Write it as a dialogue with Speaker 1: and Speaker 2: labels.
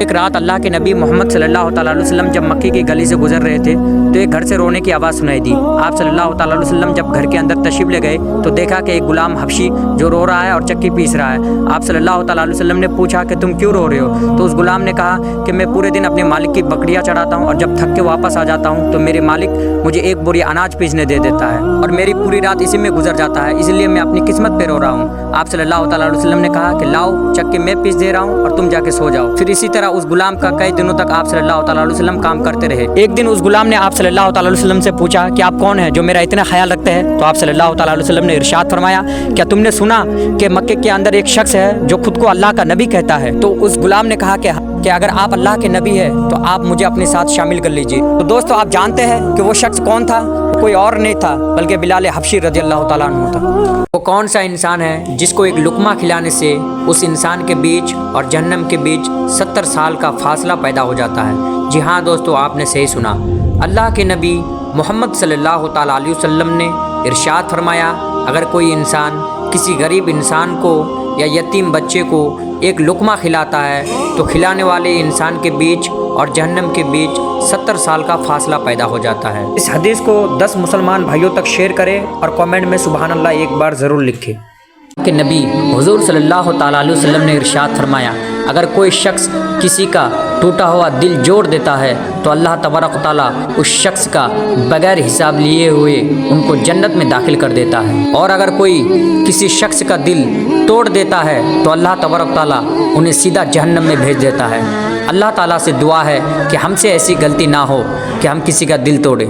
Speaker 1: ایک رات اللہ کے نبی محمد صلی اللہ تعالیٰ علیہ وسلم جب مکی کی گلی سے گزر رہے تھے تو ایک گھر سے رونے کی آواز سنائی دی۔ آپ صلی اللہ تعالیٰ علیہ وسلم جب گھر کے اندر تشریف لے گئے تو دیکھا کہ ایک غلام حبشی جو رو رہا ہے اور چکی پیس رہا ہے۔ آپ صلی اللہ تعالیٰ علیہ وسلم نے پوچھا کہ تم کیوں رو رہے ہو؟ تو اس غلام نے کہا کہ میں پورے دن اپنے مالک کی بکریاں چڑھاتا ہوں اور جب تھک کے واپس آ جاتا ہوں تو میرے مالک مجھے ایک بوری اناج پیسنے دے دیتا ہے اور میری پوری رات اسی میں گزر جاتا ہے، اس لیے میں اپنی قسمت پہ رو رہا ہوں۔ آپ صلی اللہ تعالیٰ علیہ وسلم نے کہا کہ لاؤ چکے میں پیس دے رہا ہوں اور تم جا کے سو جاؤ۔ پھر اسی طرح اس غلام کا کئی دنوں تک آپ صلی اللہ تعالیٰ علیہ وسلم کام کرتے رہے۔ ایک دن اس غلام نے آپ صلی اللہ تعالیٰ علیہ وسلم سے پوچھا کہ آپ کون ہیں جو میرا اتنا خیال رکھتے ہیں؟ تو آپ صلی اللہ تعالیٰ علیہ وسلم نے ارشاد فرمایا، کیا تم نے سنا کہ مکے کے اندر ایک شخص ہے جو خود کو اللہ کا نبی کہتا ہے؟ تو اس غلام نے کہا کہ اگر آپ اللہ کے نبی ہیں تو آپ مجھے اپنے ساتھ شامل کر لیجیے۔ تو دوستو آپ جانتے ہیں کہ وہ شخص کون تھا؟ کوئی اور نہیں تھا بلکہ بلال حبشی رضی اللہ تعالیٰ عنہ تھا۔ وہ کون سا انسان ہے جس کو ایک لقمہ کھلانے سے اس انسان کے بیچ اور جہنم کے بیچ 70 سال کا فاصلہ پیدا ہو جاتا ہے؟ جی ہاں دوستو، آپ نے صحیح سنا۔ اللہ کے نبی محمد صلی اللہ تعالیٰ علیہ وسلم نے ارشاد فرمایا، اگر کوئی انسان کسی غریب انسان کو یا یتیم بچے کو ایک لقمہ کھلاتا ہے تو کھلانے والے انسان کے بیچ اور جہنم کے بیچ 70 سال کا فاصلہ پیدا ہو جاتا ہے۔ اس حدیث کو 10 مسلمان بھائیوں تک شیئر کریں اور کامنٹ میں سبحان اللہ ایک بار ضرور لکھیں۔ کہ نبی حضور صلی اللہ تعالیٰ علیہ وسلم نے ارشاد فرمایا، اگر کوئی شخص کسی کا ٹوٹا ہوا دل جوڑ دیتا ہے تو اللہ تبارک و تعالیٰ اس شخص کا بغیر حساب لیے ہوئے ان کو جنت میں داخل کر دیتا ہے، اور اگر کوئی کسی شخص کا دل توڑ دیتا ہے تو اللہ تبارک و تعالیٰ انہیں سیدھا جہنم میں بھیج دیتا ہے۔ اللہ تعالیٰ سے دعا ہے کہ ہم سے ایسی غلطی نہ ہو کہ ہم کسی کا دل توڑیں۔